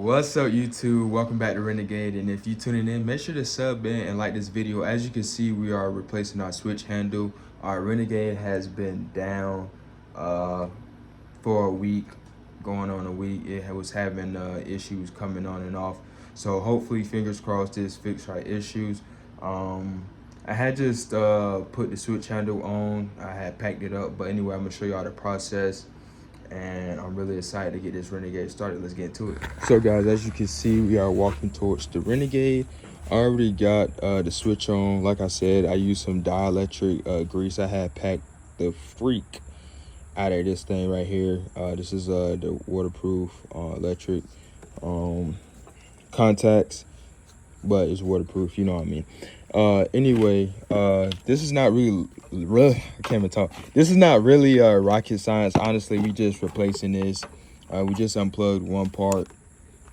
What's up, YouTube? Welcome back to Renegade, and if you're tuning in, make sure to sub in and like this video. As you can see, we are replacing our switch handle. Our Renegade has been down for a week, going on a week. It was having issues coming on and off, so hopefully, fingers crossed, this fixed our issues. I had just put the switch handle on. I had packed it up, but anyway, I'm gonna show y'all the process, and I'm really excited to get this Renegade started. Let's get to it. So guys, as you can see, we are walking towards the Renegade. I already got the switch on. Like I said, I used some dielectric grease. I had packed the freak out of this thing right here. This is the waterproof electric contacts, but it's waterproof, you know what I mean. Anyway, this is not really I can't even talk. This is not really rocket science. Honestly, we just replacing this. We just unplugged one part.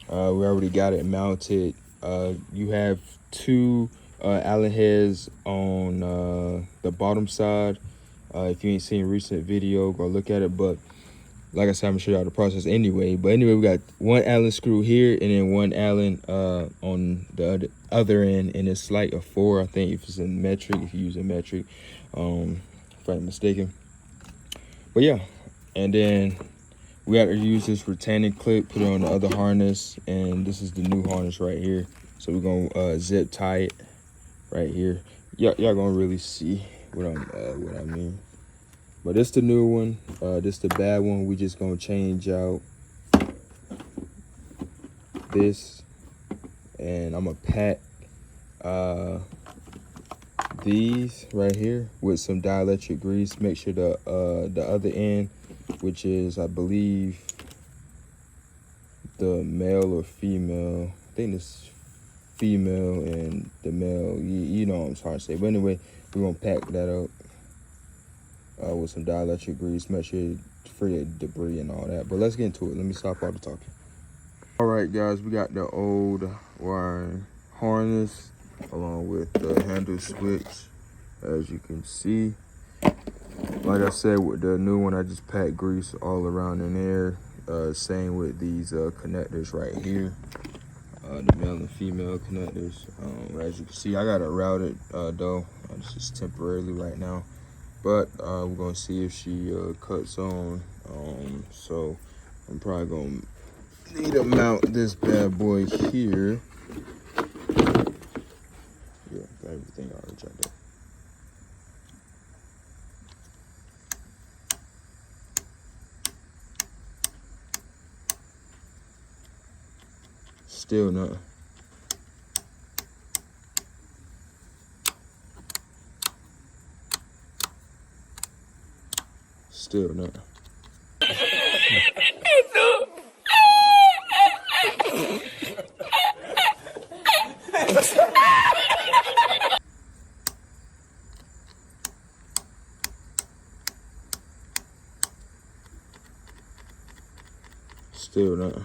We already got it mounted. You have two Allen heads on the bottom side. If you ain't seen a recent video, go look at it. But like I said, I'm gonna show y'all the process anyway. But anyway, we got one Allen screw here and then one Allen on the other end, and it's like a 4, I think, if it's in metric, if you use a metric, if I'm mistaken. But yeah, and then we have to use this retaining clip, put it on the other harness, and this is the new harness right here. So we're gonna zip tie it right here. Y'all gonna really see what I mean. But this the new one, this the bad one. We just gonna change out this, and I'm gonna pack these right here with some dielectric grease. Make sure the other end, which is, I believe, the male or female, I think it's female, and the male, you know what I'm trying to say. But anyway, we're gonna pack that up with some dielectric grease. Make sure it's free of debris and all that. But let's get into it. Let me stop all the talking. All right, guys, we got the old wiring harness along with the handle switch, as you can see. Like I said, with the new one, I just packed grease all around in there. Same with these connectors right here, the male and female connectors. As you can see, I got it routed though. This is temporarily right now, but we're gonna see if she cuts on. So I'm probably gonna need to mount this bad boy here. Yeah, got everything already right there. Still not. Still not. Still not.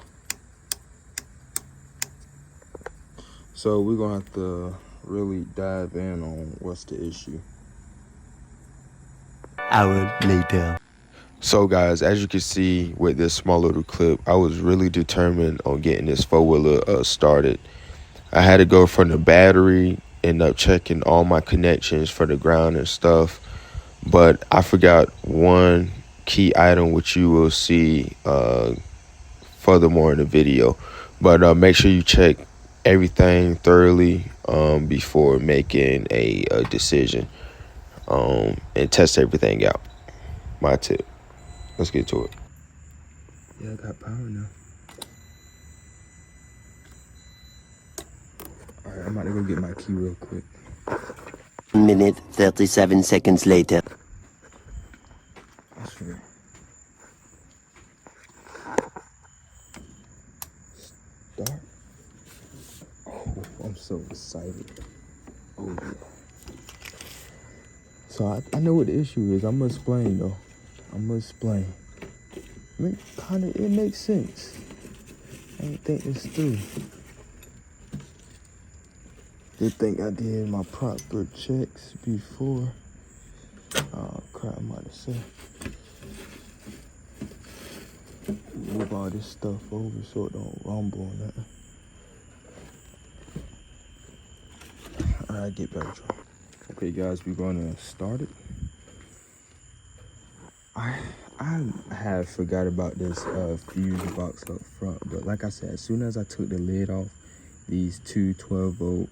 So we're gonna have to really dive in on what's the issue. Hour later. So guys, as you can see with this small little clip, I was really determined on getting this four-wheeler started. I had to go from the battery, end up checking all my connections for the ground and stuff, but I forgot one key item, which you will see furthermore in the video. But make sure you check everything thoroughly before making a decision, and test everything out. My tip. Let's get to it. Yeah, I got power now. All right, I'm about to go get my key real quick. 1 minute, 37 seconds later. I swear. Start. Oh, I'm so excited. Oh, yeah. So I know what the issue is. I'm gonna explain though. I'm gonna explain. I mean, it makes sense. I didn't think this through. Did think I did my proper checks before. Oh crap, I might have said. move all this stuff over so it don't rumble or nothing. Alright, get back, y'all. Okay, guys, we're gonna start it. I have forgot about this fuse box up front, but like I said, as soon as I took the lid off, these two 12-volt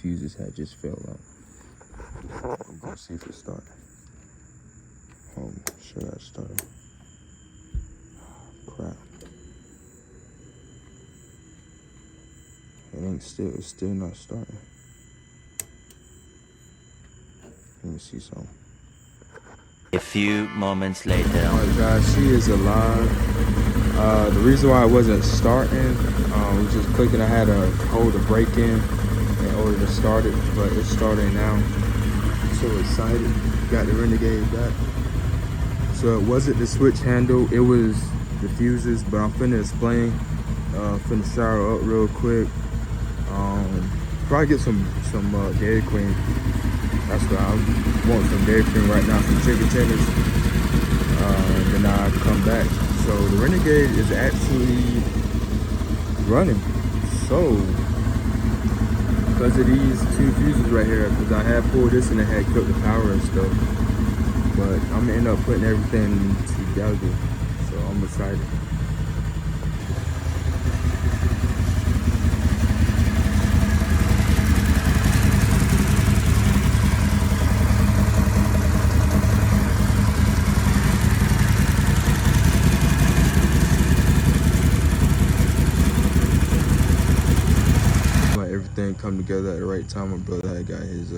fuses had just fell out. I'm gonna see if it started. Should I start? Crap. It's still not starting. Let me see something. A few moments later. Alright guys, she is alive. The reason why I wasn't starting was just clicking. I had to hold the brake in order to start it, but it's starting now. I'm so excited. Got the Renegade back. So it wasn't the switch handle, it was the fuses, but I'm finna explain. Finna shower up real quick. Probably get some Dairy Queen. That's what I want, some Dairy Queen right now, some chicken tenders. Then I come back. So the Renegade is actually running. So, because of these two fuses right here, because I had pulled this and it had cut the power and stuff. But I'm gonna end up putting everything together. So I'm excited. Everything come together at the right time. My brother had got his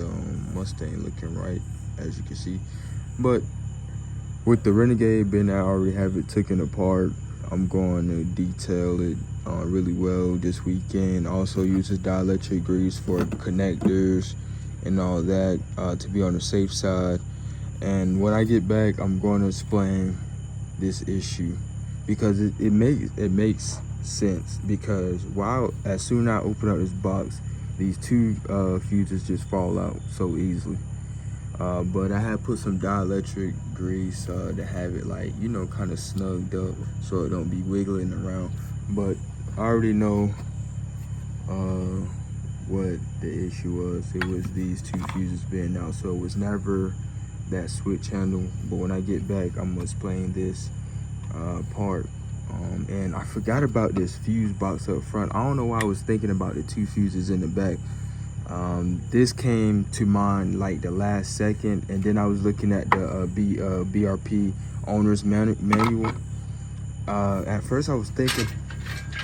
Mustang looking right, as you can see. But with the Renegade being I already have it taken apart, I'm going to detail it really well this weekend. Also uses dielectric grease for connectors and all that to be on the safe side. And when I get back, I'm going to explain this issue because it makes sense. Because as soon as I open up this box, these two fuses just fall out so easily. But I had put some dielectric grease to have it, like, you know, kind of snugged up so it don't be wiggling around. But I already know what the issue was. It was these two fuses being out, so it was never that switch handle. But when I get back, I'm gonna explain this part. And I forgot about this fuse box up front. I don't know why I was thinking about the two fuses in the back. This came to mind like the last second, and then I was looking at the BRP owner's manual. At first I was thinking,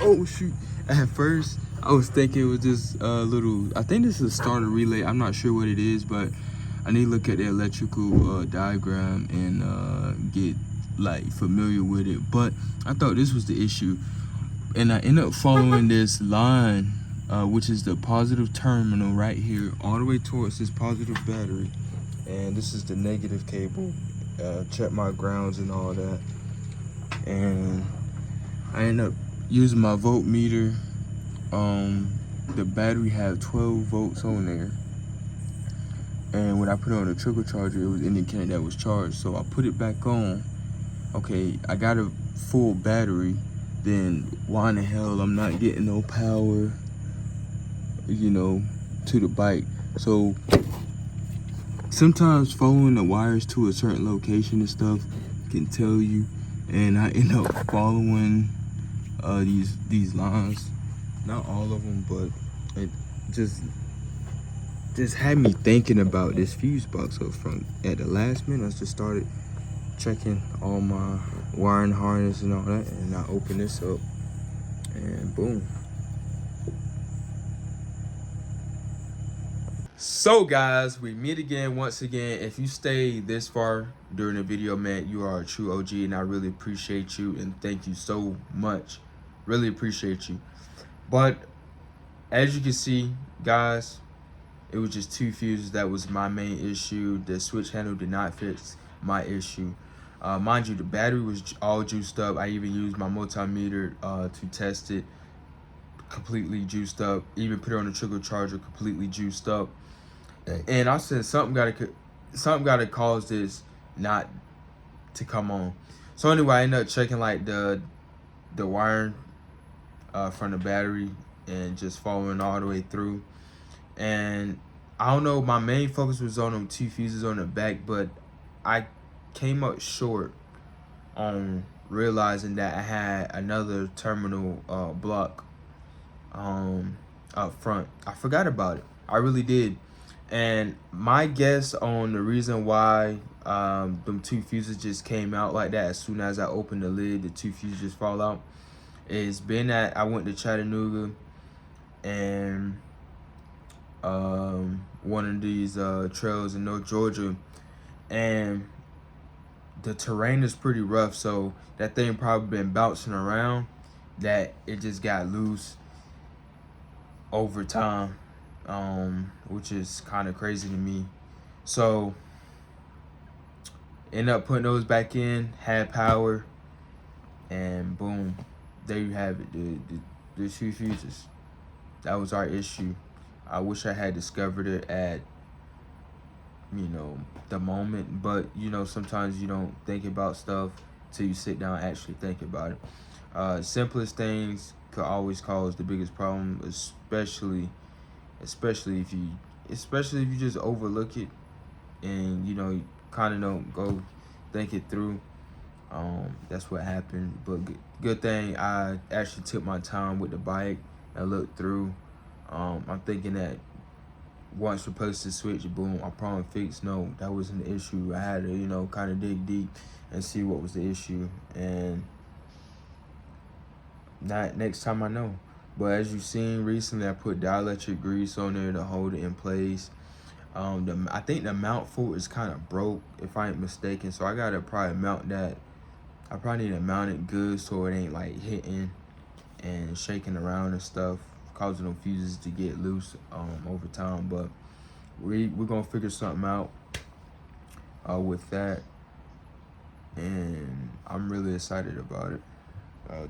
oh shoot. At first I was thinking it was just a little, I think this is a starter relay. I'm not sure what it is, but I need to look at the electrical diagram and get like familiar with it. But I thought this was the issue, and I ended up following this line, which is the positive terminal right here, all the way towards this positive battery, and this is the negative cable. Check my grounds and all that, and I ended up using my voltmeter. The battery had 12 volts on there, and when I put it on the trickle charger, it was indicating that it was charged. So I put it back on. Okay, I got a full battery. Then why in the hell I'm not getting no power, you know, to the bike? So sometimes following the wires to a certain location and stuff can tell you. And I end up following these lines, not all of them, but it just had me thinking about this fuse box up front. At the last minute, I just started checking all my wiring harness and all that, and I open this up and boom. So guys, we meet again once again. If you stay this far during the video, man, you are a true OG, and I really appreciate you and thank you so much. Really appreciate you. But as you can see, guys, it was just two fuses. That was my main issue. The switch handle did not fix my issue. Mind you, the battery was all juiced up. I even used my multimeter to test it. Completely juiced up. Even put it on the trickle charger, completely juiced up. And I said something gotta cause this not to come on. So anyway, I ended up checking like the the wiring from the battery and just following all the way through. And I don't know, my main focus was on them 2 fuses on the back, but I came up short on realizing that I had another terminal block up front. I forgot about it. I really did. And my guess on the reason why them 2 fuses just came out like that as soon as I opened the lid, the 2 fuses just fall out, is being that I went to Chattanooga and one of these trails in North Georgia, and the terrain is pretty rough, so that thing probably been bouncing around, that it just got loose over time, which is kind of crazy to me. So end up putting those back in, had power, and boom, there you have it. The 2 fuses. That was our issue. I wish I had discovered it at, you know, the moment, but you know, sometimes you don't think about stuff till you sit down and actually think about it. Simplest things could always cause the biggest problem, especially if you just overlook it and, you know, kind of don't go think it through. That's what happened. But good thing I actually took my time with the bike and looked through. I'm thinking that once replaced the switch, boom, our problem fixed. No, that wasn't the issue. I had to, you know, kind of dig deep and see what was the issue, and not next time I know. But as you've seen recently, I put dielectric grease on there to hold it in place. I think the mount for it is kind of broke, if I ain't mistaken, so I gotta probably mount that. I probably need to mount it good so it ain't like hitting and shaking around and stuff, causing them fuses to get loose over time. But we're gonna figure something out with that, and I'm really excited about it,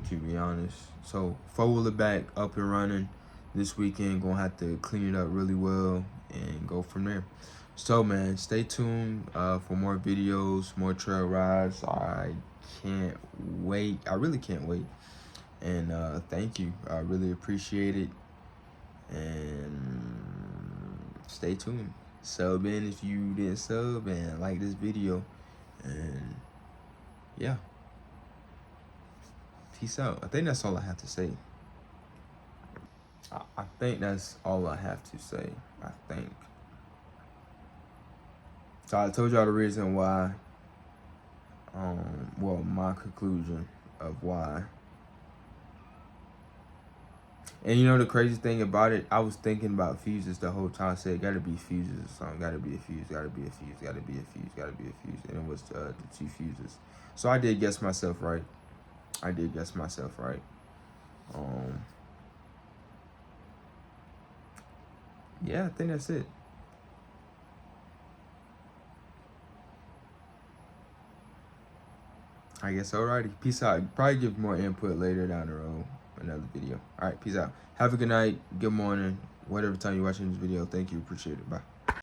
to be honest. So 4-wheeler back up and running this weekend. Gonna have to clean it up really well and go from there. So man, stay tuned for more videos, more trail rides. I can't wait. I really can't wait. And thank you. I really appreciate it. And stay tuned. Sub in if you didn't sub, and like this video. And yeah. Peace out. I think that's all I have to say. I think that's all I have to say. I think. So I told y'all the reason why. Well, my conclusion of why. And you know the crazy thing about it, I was thinking about fuses the whole time. I said, gotta be fuses or something. Gotta be a fuse, gotta be a fuse, gotta be a fuse, gotta be a fuse. And it was the 2 fuses. So I did guess myself right. Yeah, I think that's it. I guess alrighty. Peace out. Probably give more input later down the road. Another video. Alright, peace out. Have a good night, good morning, whatever time you're watching this video. Thank you. Appreciate it. Bye.